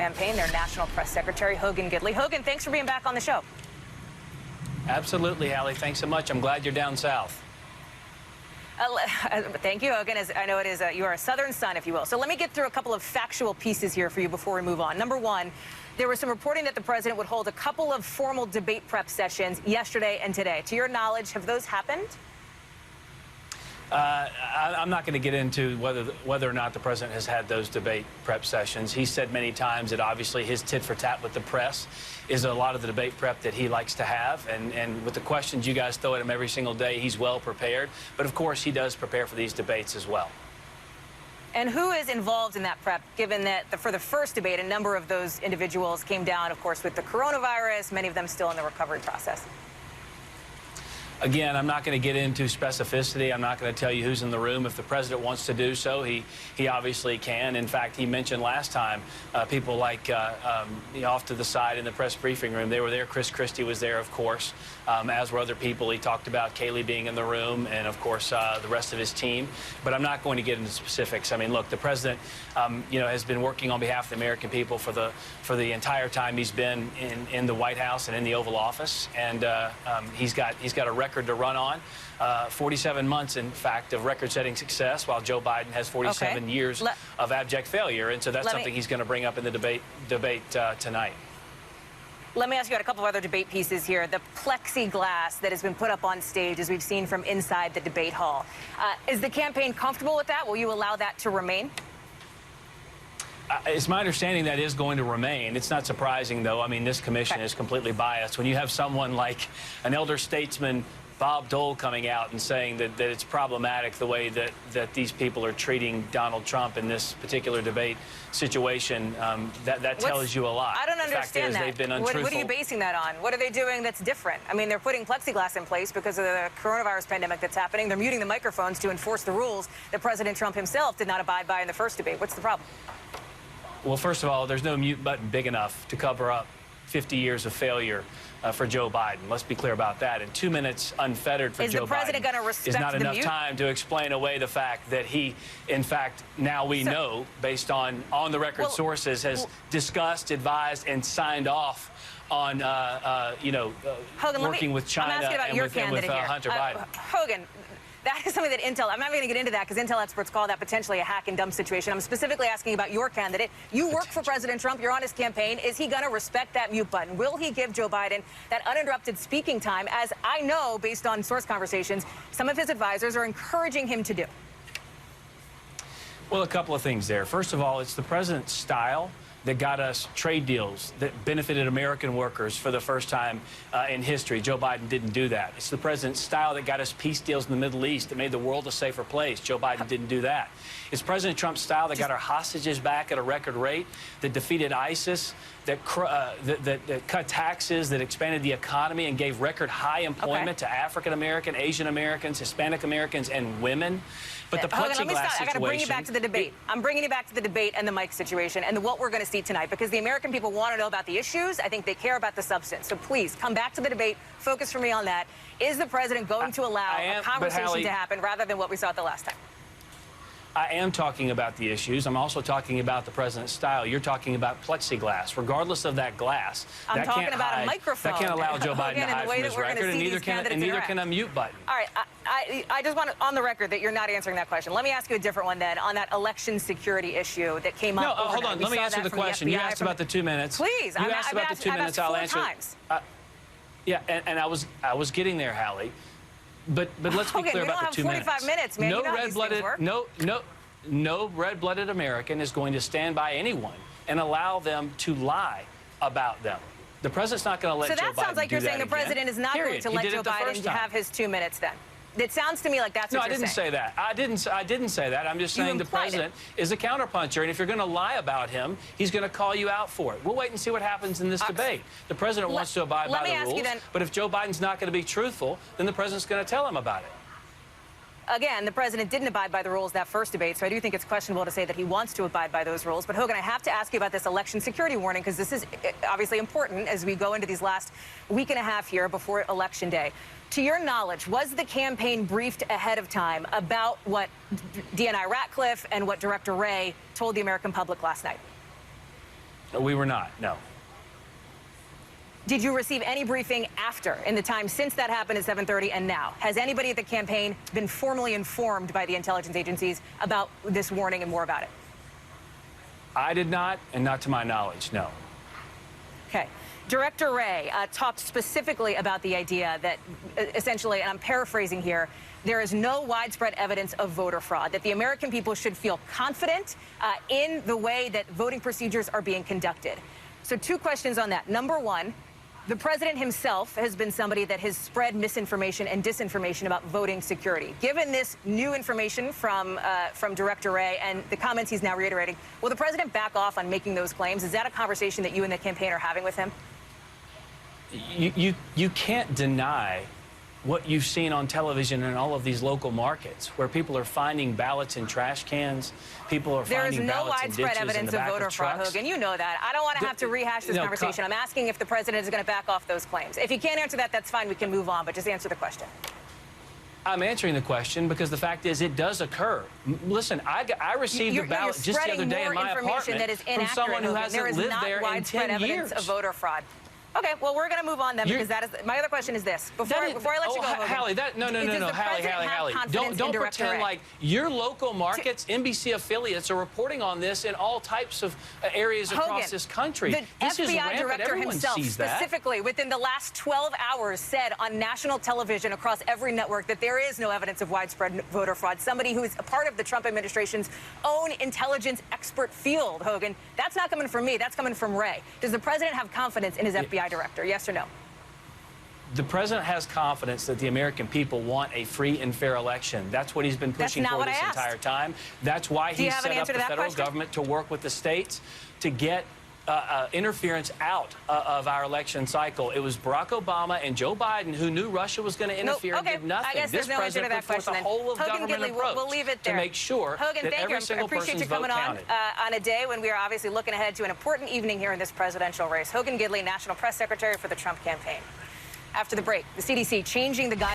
Campaign, their national press secretary, Hogan Gidley. Hogan, thanks for being back on the show. Absolutely, Hallie. Thanks so much. I'm glad you're down south. Thank you, Hogan. As I know it is, you are a Southern son, if you will. So let me get through a couple of factual pieces here for you before we move on. Number one, there was some reporting that the president would hold a couple of formal debate prep sessions yesterday and today. To your knowledge, have those happened? I'm not going to get into whether or not the president has had those debate prep sessions. He said many times that obviously his tit for tat with the press is a lot of the debate prep that he likes to have. And with the questions you guys throw at him every single day, he's well prepared. But, of course, he does prepare for these debates as well. And who is involved in that prep, given that for the first debate, a number of those individuals came down, of course, with the coronavirus, many of them still in the recovery process? Again, I'm not going to get into specificity. I'm not going to tell you who's in the room. If the president wants to do so, he obviously can. In fact, he mentioned last time people like off to the side in the press briefing room. They were there. Chris Christie was there, of course, as were other people. He talked about Kayleigh being in the room and, of course, the rest of his team. But I'm not going to get into specifics. I mean, look, the president, has been working on behalf of the American people for the entire time he's been in the White House and in the Oval Office, and he's got a record to run on. 47 months, in fact, of record-setting success, while Joe Biden has 47 years of abject failure. And so that's something he's going to bring up in the debate tonight. Let me ask you about a couple of other debate pieces here. The plexiglass that has been put up on stage, as we've seen from inside the debate hall. Is the campaign comfortable with that? Will you allow that to remain? It's my understanding that is going to remain. It's not surprising, though. I mean, this commission is completely biased. When you have someone like an elder statesman, Bob Dole, coming out and saying that it's problematic the way that these people are treating Donald Trump in this particular debate situation, that tells you a lot. I don't understand that. They've been untruthful. What are you basing that on? What are they doing that's different? I mean, they're putting plexiglass in place because of the coronavirus pandemic that's happening. They're muting the microphones to enforce the rules that President Trump himself did not abide by in the first debate. What's the problem? Well, first of all, there's no mute button big enough to cover up 50 years of failure for Joe Biden. Let's be clear about that. And 2 minutes unfettered for Joe Biden is not enough time to explain away the fact that he, in fact, now we know, based on the-record sources, has discussed, advised, and signed off on, Hogan, working with China and with Hunter Biden. Hogan, that is something that Intel, I'm not going to get into that because Intel experts call that potentially a hack and dump situation. I'm specifically asking about your candidate. You work for President Trump. You're on his campaign. Is he going to respect that mute button? Will he give Joe Biden that uninterrupted speaking time, as I know, based on source conversations, some of his advisors are encouraging him to do? Well, a couple of things there. First of all, it's the president's style that got us trade deals that benefited American workers for the first time in history. Joe Biden didn't do that. It's the president's style that got us peace deals in the Middle East that made the world a safer place. Joe Biden didn't do that. It's President Trump's style that got our hostages back at a record rate, that defeated ISIS, that cut taxes, that expanded the economy and gave record high employment to African American, Asian Americans, Hispanic Americans, and women. But the plexiglass situation... I got to bring you back to the debate. I'm bringing you back to the debate and the mic situation and what we're going to see tonight, because the American people want to know about the issues. I think they care about the substance. So please come back to the debate. Focus for me on that. Is the president going to allow a conversation to happen rather than what we saw the last time? I am talking about the issues. I'm also talking about the president's style. You're talking about plexiglass. Regardless of that glass, I'm talking about a microphone. That can't allow Joe Biden to hide from his record, and neither can a mute button. All right, I just want on the record that you're not answering that question. Let me ask you a different one then on that election security issue that came up. No, hold on. Let me answer the question. You asked about the 2 minutes. Please, you asked about the 2 minutes. I'll answer. Yeah, and I was getting there, Hallie. But let's be clear about the 2 minutes. 45 minutes, man. No red-blooded American is going to stand by anyone and allow them to lie about them. The president's not going to let Joe Biden do that. So that sounds like you're saying the president is not going to let Joe Biden have his 2 minutes then. It sounds to me like that's what you're saying. No, I didn't say that. I didn't say that. I'm just saying the president is a counterpuncher, and if you're going to lie about him, he's going to call you out for it. We'll wait and see what happens in this debate. The president wants to abide by the rules, but if Joe Biden's not going to be truthful, then the president's going to tell him about it. Again, the president didn't abide by the rules that first debate, so I do think it's questionable to say that he wants to abide by those rules. But, Hogan, I have to ask you about this election security warning, because this is obviously important as we go into these last week and a half here before Election Day. To your knowledge, was the campaign briefed ahead of time about what DNI Ratcliffe and what Director Wray told the American public last night? We were not, no. Did you receive any briefing after, in the time since that happened at 7:30 and now? Has anybody at the campaign been formally informed by the intelligence agencies about this warning and more about it? I did not, and not to my knowledge, no. Okay. Director Wray talked specifically about the idea that essentially, and I'm paraphrasing here, there is no widespread evidence of voter fraud, that the American people should feel confident in the way that voting procedures are being conducted. So 2 questions on that. Number 1, the president himself has been somebody that has spread misinformation and disinformation about voting security. Given this new information from Director Wray and the comments he's now reiterating, will the president back off on making those claims? Is that a conversation that you and the campaign are having with him? You can't deny what you've seen on television in all of these local markets, where people are finding ballots in trash cans, people are finding ballots in ditches in the back of trucks. There is no widespread evidence of voter fraud, Hogan. You know that. I don't want to have to rehash this conversation. I'm asking if the president is going to back off those claims. If you can't answer that, that's fine. We can move on, but just answer the question. I'm answering the question because the fact is it does occur. Listen, I received a ballot just the other day in my apartment from someone who hasn't lived there in 10 years. Of voter fraud. Okay, well, we're going to move on then, because that is my other question is this. Before I let you go, Hogan, Hallie, Hallie, don't pretend like your local markets, NBC affiliates are reporting on this in all types of areas across this country. The FBI director himself, specifically within the last 12 hours, said on national television across every network that there is no evidence of widespread voter fraud. Somebody who is a part of the Trump administration's own intelligence expert field, Hogan. That's not coming from me. That's coming from Wray. Does the president have confidence in his FBI director? Yes or no? The president has confidence that the American people want a free and fair election. That's what he's been pushing for this entire time. That's why he set up the federal government to work with the states to get interference out of our election cycle. It was Barack Obama and Joe Biden who knew Russia was going to interfere and did nothing. I guess this president put forth a whole of government approach to make sure that every single person's vote counted. On a day when we are obviously looking ahead to an important evening here in this presidential race. Hogan Gidley, National Press Secretary for the Trump campaign. After the break, the CDC changing the guidelines.